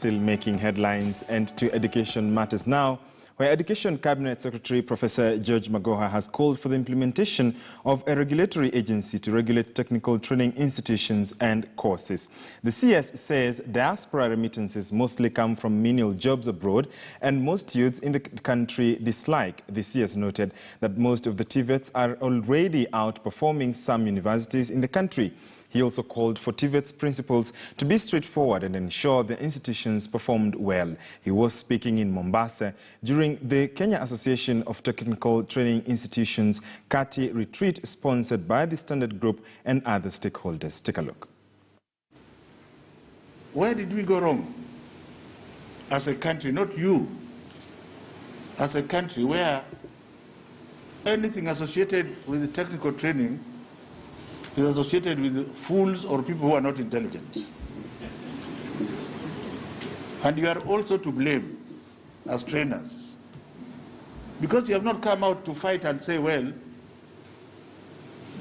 still making headlines, and to education matters now, where Education Cabinet Secretary Professor George Magoha has called for the implementation of a regulatory agency to regulate technical training institutions and courses. The CS says diaspora remittances mostly come from menial jobs abroad, and most youths in the country dislike. The CS noted that most of the TVETS are already outperforming some universities in the country. He also called for TVETS principals to be straightforward and ensure the institutions performed well. He was speaking in Mombasa during the Kenya Association of Technical Training Institutions KATI retreat sponsored by the Standard Group and other stakeholders. Take a look. Where did we go wrong as a country, not you, as a country where anything associated with the technical training is associated with fools or people who are not intelligent? And you are also to blame as trainers, because you have not come out to fight and say, well,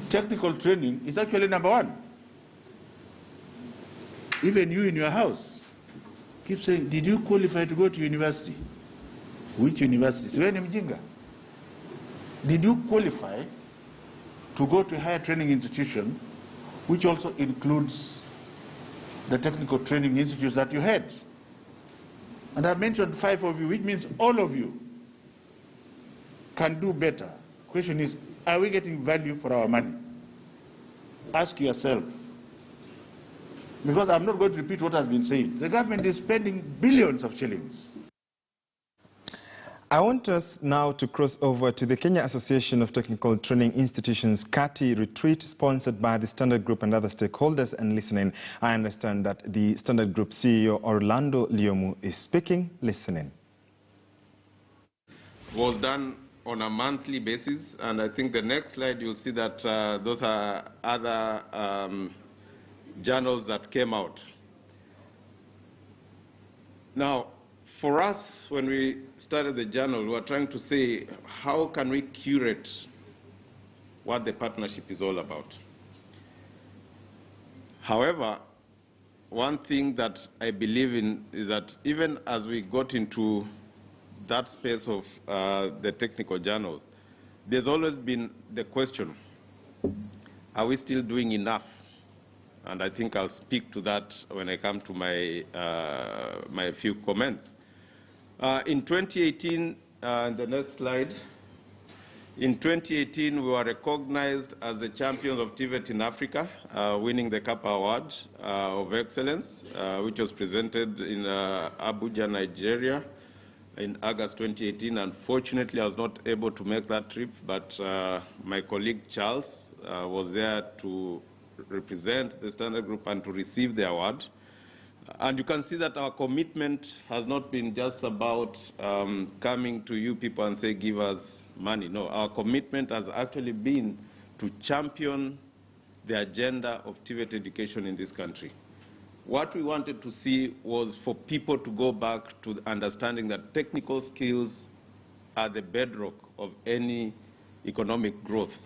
technical training is actually number one. Even you in your house keep saying, did you qualify to go to university? Which university? Did you qualify to go to a higher training institution, which also includes the technical training institutes that you had? And I mentioned 5 of you, which means all of you can do better. Question is, are we getting value for our money? Ask yourself. Because I'm not going to repeat what has been said. The government is spending billions of shillings. I want us now to cross over to the Kenya Association of Technical Training Institutions KATI retreat sponsored by the Standard Group and other stakeholders and listening. I understand that the Standard Group CEO Orlando Liomu is speaking. Listening. Was done on a monthly basis, and I think the next slide you'll see that those are other journals that came out. Now, for us, when we started the journal, we were trying to say, how can we curate what the partnership is all about? However, one thing that I believe in is that even as we got into that space of the technical journal, there's always been the question, are we still doing enough? And I think I'll speak to that when I come to my, my few comments. In 2018, the next slide, in 2018 we were recognized as the champions of TVET in Africa, winning the Kappa Award of Excellence, which was presented in Abuja, Nigeria in August 2018. Unfortunately, I was not able to make that trip, but my colleague Charles was there to represent the Standard Group and to receive the award. And you can see that our commitment has not been just about coming to you people and say, give us money. No, our commitment has actually been to champion the agenda of TVET education in this country. What we wanted to see was for people to go back to the understanding that technical skills are the bedrock of any economic growth.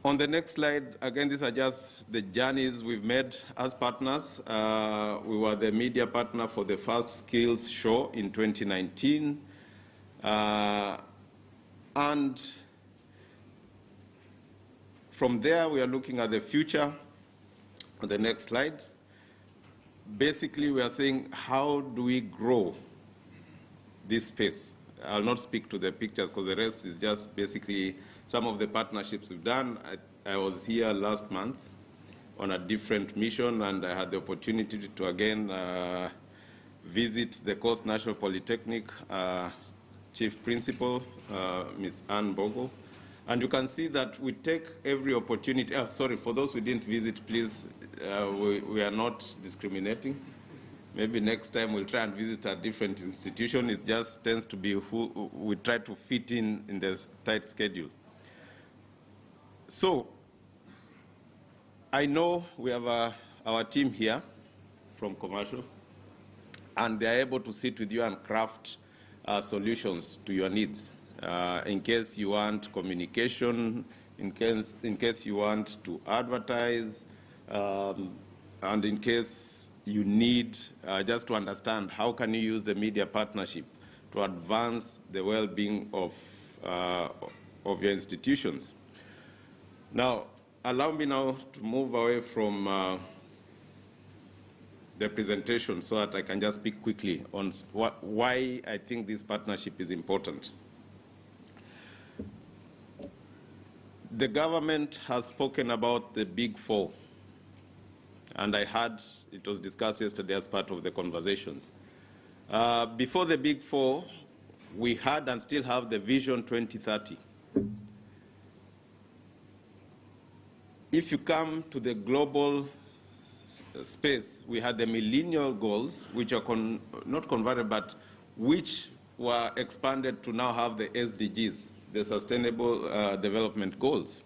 On the next slide, again, these are just the journeys we've made as partners. We were the media partner for the first skills show in 2019. And from there, we are looking at the future. On the next slide, basically, we are saying, how do we grow this space? I'll not speak to the pictures because the rest is just basically some of the partnerships we've done. I was here last month on a different mission, and I had the opportunity to again visit the Coast National Polytechnic Chief Principal, Ms. Ann Bogle. And you can see that we take every opportunity. Sorry, for those who didn't visit, please, we are not discriminating. Maybe next time we'll try and visit a different institution. It just tends to be who we try to fit in the tight schedule. So I know we have our team here from commercial, and they are able to sit with you and craft solutions to your needs. In case you want communication, in case you want to advertise, and in case you need just to understand how can you use the media partnership to advance the well-being of your institutions. Now, allow me now to move away from the presentation so that I can just speak quickly on why I think this partnership is important. The government has spoken about the Big Four, and I heard it was discussed yesterday as part of the conversations. Before the Big Four, we had and still have the Vision 2030. If you come to the global space, we had the millennial goals, which are not converted, but which were expanded to now have the SDGs, the Sustainable Development Goals.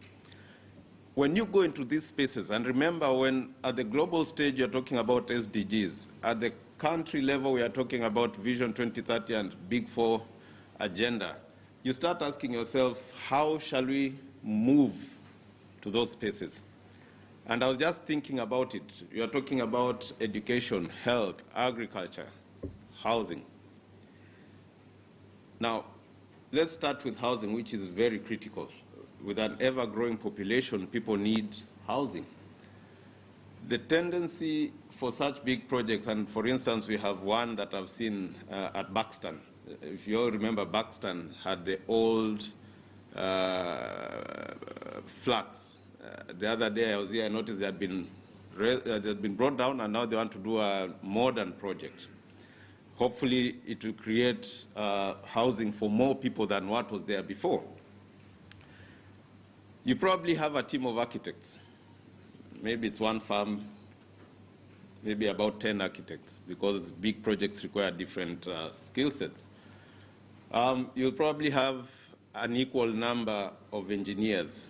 When you go into these spaces, and remember when at the global stage you're talking about SDGs, at the country level we are talking about Vision 2030 and Big Four agenda, you start asking yourself, how shall we move to those spaces? And I was just thinking about it. You're talking about education, health, agriculture, housing. Now, let's start with housing, which is very critical. With an ever-growing population, people need housing. The tendency for such big projects, and for instance, we have one that I've seen at Buxton. If you all remember, Buxton had the old flats. The other day I was here, I noticed they had been brought down, and now they want to do a modern project. Hopefully, it will create housing for more people than what was there before. You probably have a team of architects. Maybe it's one firm, maybe about 10 architects, because big projects require different skill sets. You'll probably have an equal number of engineers.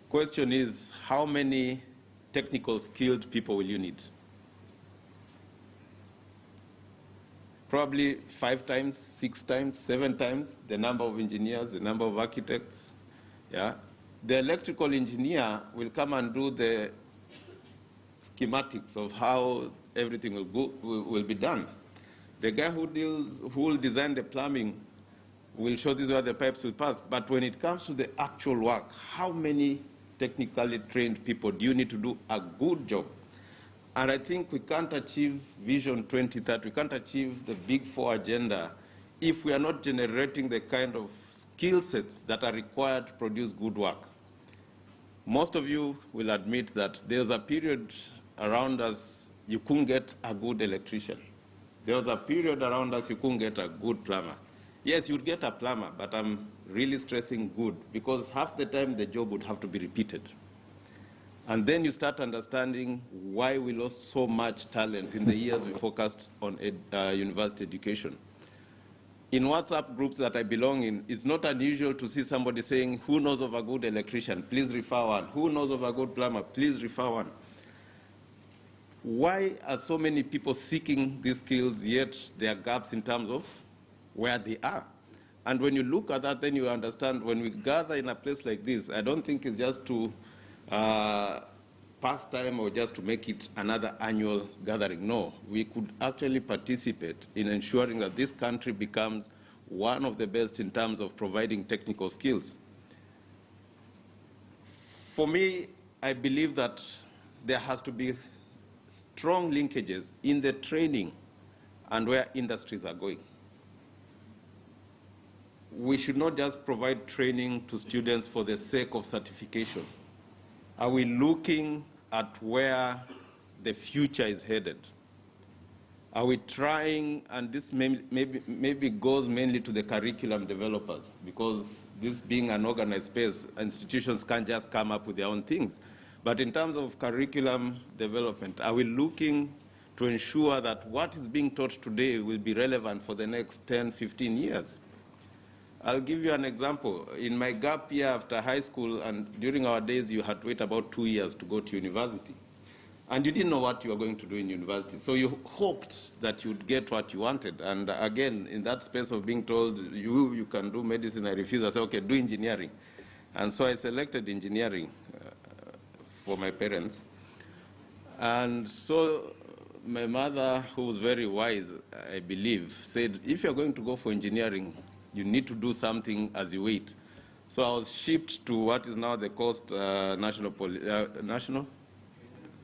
Question is, how many technical skilled people will you need? Probably 5 times, 6 times, 7 times the number of engineers, the number of architects. Yeah? The electrical engineer will come and do the schematics of how everything will be done. The guy who will design the plumbing will show this is where the pipes will pass. But when it comes to the actual work, how many technically trained people do you need to do a good job? And I think we can't achieve Vision 2030, we can't achieve the Big Four agenda if we are not generating the kind of skill sets that are required to produce good work. Most of you will admit that there was a period around us you couldn't get a good electrician. There was a period around us you couldn't get a good plumber. Yes, you'd get a plumber, but I'm really stressing good, because half the time the job would have to be repeated. And then you start understanding why we lost so much talent in the years we focused on university education. In WhatsApp groups that I belong in, it's not unusual to see somebody saying, who knows of a good electrician? Please refer one. Who knows of a good plumber? Please refer one. Why are so many people seeking these skills, yet there are gaps in terms of where they are? And when you look at that, then you understand when we gather in a place like this, I don't think it's just to pass time or just to make it another annual gathering. No, we could actually participate in ensuring that this country becomes one of the best in terms of providing technical skills. For me, I believe that there has to be strong linkages in the training and where industries are going. We should not just provide training to students for the sake of certification. Are we looking at where the future is headed? Are we trying, and this maybe goes mainly to the curriculum developers, because this being an organized space, institutions can't just come up with their own things. But in terms of curriculum development, are we looking to ensure that what is being taught today will be relevant for the next 10, 15 years? I'll give you an example. In my gap year after high school, and during our days, you had to wait about 2 years to go to university. And you didn't know what you were going to do in university. So you hoped that you'd get what you wanted. And again, in that space of being told, you can do medicine, I refused. I said, okay, do engineering. And so I selected engineering for my parents. And so my mother, who was very wise, I believe, said, if you're going to go for engineering, you need to do something as you wait. So I was shipped to what is now the Coast National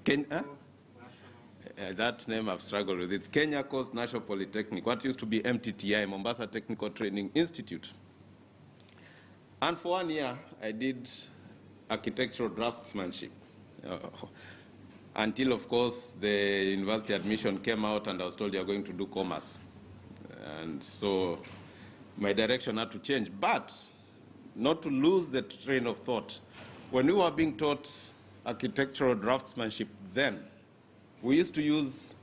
Kenya? That name I've struggled with it. Kenya Coast National Polytechnic, what used to be MTTI, Mombasa Technical Training Institute. And for 1 year, I did architectural draftsmanship. Until, of course, the university admission came out and I was told you're going to do commerce. And so my direction had to change. But not to lose the train of thought. When we were being taught architectural draftsmanship then, we used to use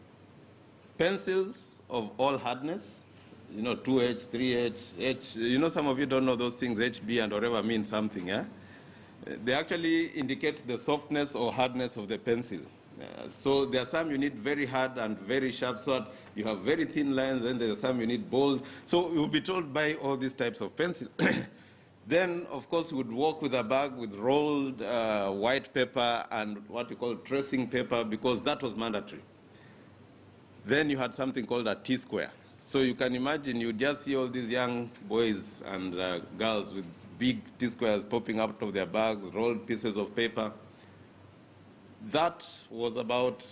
pencils of all hardness, 2H, 3H, H. Some of you don't know those things, HB and whatever means something. Yeah? They actually indicate the softness or hardness of the pencil. So there are some you need very hard and very sharp, so that you have very thin lines, and there are some you need bold. So you'll be told by all these types of pencil. Then, of course, we would walk with a bag with rolled white paper and what we call tracing paper, because that was mandatory. Then you had something called a T-square. So you can imagine, you just see all these young boys and girls with big T-squares popping out of their bags, rolled pieces of paper. That was about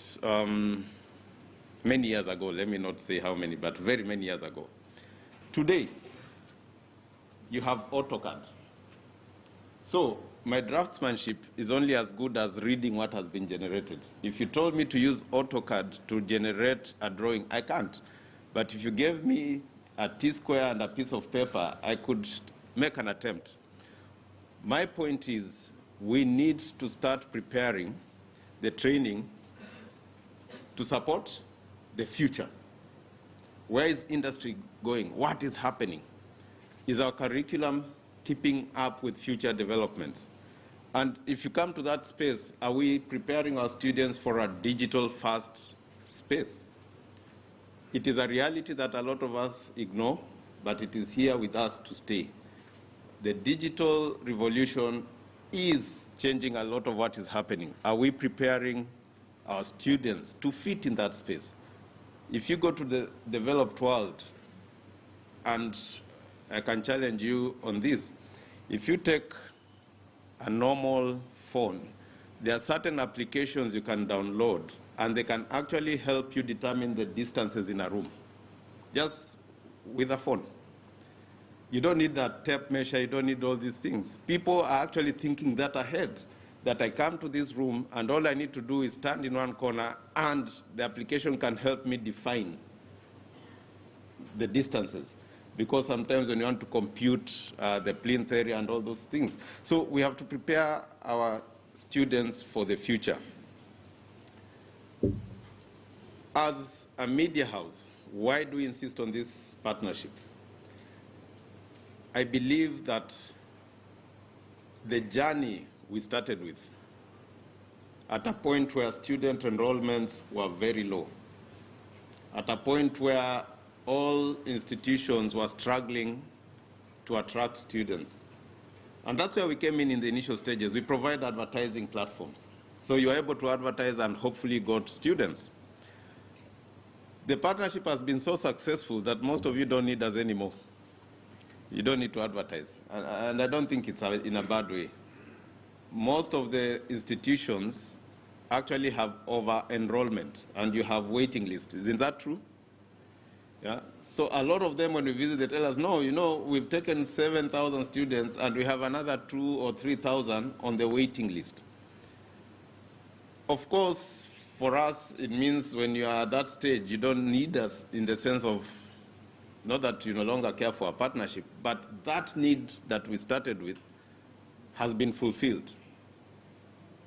many years ago. Let me not say how many, but very many years ago. Today, you have AutoCAD. So my draftsmanship is only as good as reading what has been generated. If you told me to use AutoCAD to generate a drawing, I can't. But if you gave me a T-square and a piece of paper, I could make an attempt. My point is, we need to start preparing the training to support the future. Where is industry going? What is happening? Is our curriculum keeping up with future development? And if you come to that space, are we preparing our students for a digital-first space? It is a reality that a lot of us ignore, but it is here with us to stay. The digital revolution is changing a lot of what is happening. Are we preparing our students to fit in that space? If you go to the developed world, and I can challenge you on this, if you take a normal phone, there are certain applications you can download, and they can actually help you determine the distances in a room, just with a phone. You don't need a tape measure, you don't need all these things. People are actually thinking that ahead, that I come to this room and all I need to do is stand in one corner and the application can help me define the distances. Because sometimes when you want to compute the plinth area and all those things. So we have to prepare our students for the future. As a media house, why do we insist on this partnership? I believe that the journey we started with, at a point where student enrollments were very low, at a point where all institutions were struggling to attract students. And that's where we came in the initial stages. We provide advertising platforms. So you're able to advertise and hopefully got students. The partnership has been so successful that most of you don't need us anymore. You don't need to advertise. And I don't think it's in a bad way. Most of the institutions actually have over-enrollment, and you have waiting lists. Isn't that true? Yeah? So a lot of them, when we visit, they tell us, no, we've taken 7,000 students, and we have another 2,000 or 3,000 on the waiting list. Of course, for us, it means when you are at that stage, you don't need us in the sense of, not that you no longer care for a partnership, but that need that we started with has been fulfilled.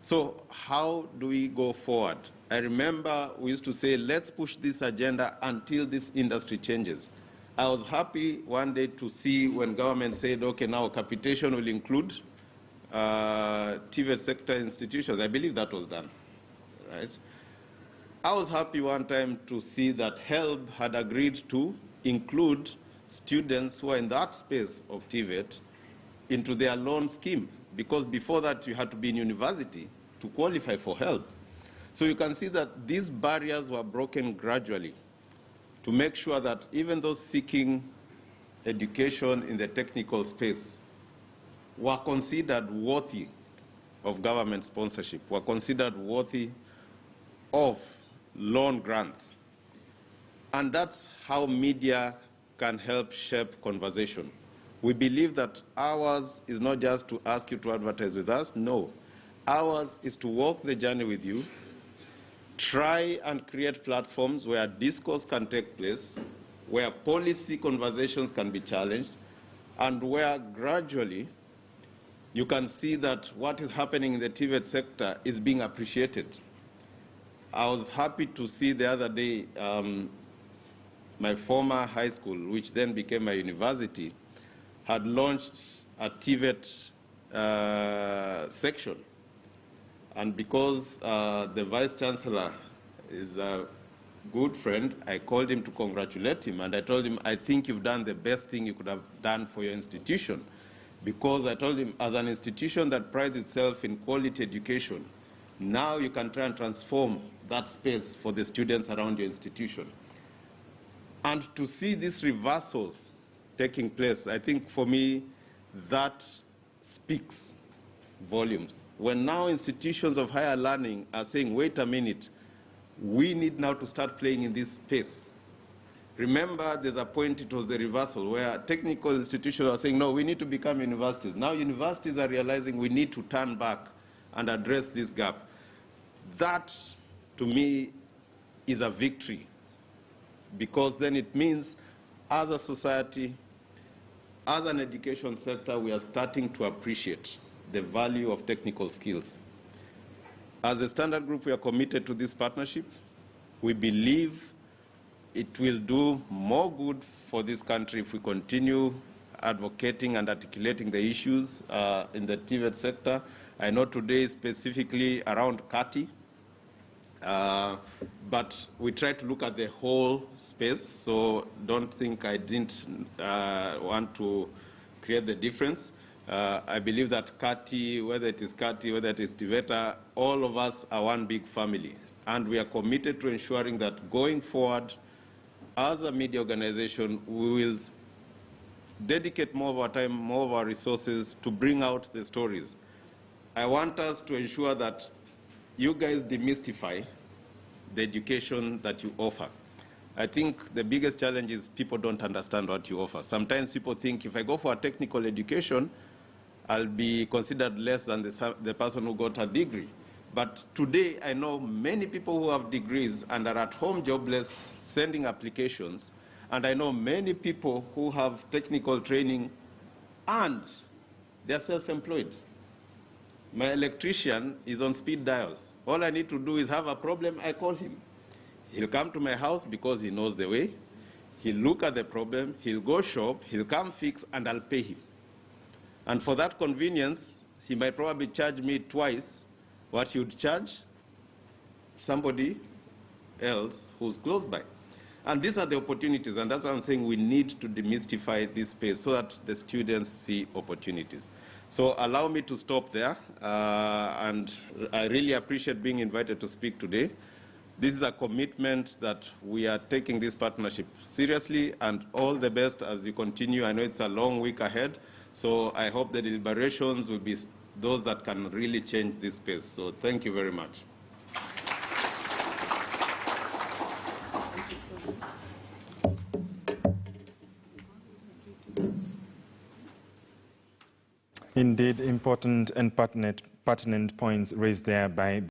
So how do we go forward? I remember we used to say, let's push this agenda until this industry changes. I was happy one day to see when government said, okay, now capitation will include TVETS sector institutions. I believe that was done, right? I was happy one time to see that HELB had agreed to include students who are in that space of TVET into their loan scheme, because before that you had to be in university to qualify for HELB. So you can see that these barriers were broken gradually to make sure that even those seeking education in the technical space were considered worthy of government sponsorship, were considered worthy of loan grants. And that's how media can help shape conversation. We believe that ours is not just to ask you to advertise with us. No. Ours is to walk the journey with you, try and create platforms where discourse can take place, where policy conversations can be challenged, and where gradually you can see that what is happening in the TVETS sector is being appreciated. I was happy to see the other day my former high school, which then became my university, had launched a TVET section. And because the Vice Chancellor is a good friend, I called him to congratulate him, and I told him, I think you've done the best thing you could have done for your institution. Because I told him, as an institution that prides itself in quality education, now you can try and transform that space for the students around your institution. And to see this reversal taking place, I think for me, that speaks volumes. When now institutions of higher learning are saying, wait a minute, we need now to start playing in this space. Remember, there's a point, it was the reversal, where technical institutions are saying, no, we need to become universities. Now universities are realizing we need to turn back and address this gap. That, to me, is a victory, because then it means, as a society, as an education sector, we are starting to appreciate the value of technical skills. As a Standard Group, we are committed to this partnership. We believe it will do more good for this country if we continue advocating and articulating the issues in the TVET sector. I know today is specifically around CATI, but we try to look at the whole space, so don't think I didn't want to create the difference. I believe that CATI, whether it is CATI, whether it is TVETA, all of us are one big family, and we are committed to ensuring that going forward, as a media organization, we will dedicate more of our time, more of our resources to bring out the stories. I want us to ensure that you guys demystify the education that you offer. I think the biggest challenge is people don't understand what you offer. Sometimes people think if I go for a technical education, I'll be considered less than the person who got a degree. But today, I know many people who have degrees and are at home jobless, sending applications, and I know many people who have technical training and they're self-employed. My electrician is on speed dial. All I need to do is have a problem, I call him. He'll come to my house because he knows the way. He'll look at the problem, he'll go shop, he'll come fix, and I'll pay him. And for that convenience, he might probably charge me twice what he would charge somebody else who's close by. And these are the opportunities, and that's why I'm saying we need to demystify this space so that the students see opportunities. So allow me to stop there, and I really appreciate being invited to speak today. This is a commitment that we are taking this partnership seriously, and all the best as you continue. I know it's a long week ahead, so I hope the deliberations will be those that can really change this space. So thank you very much. Indeed, important and pertinent points raised there by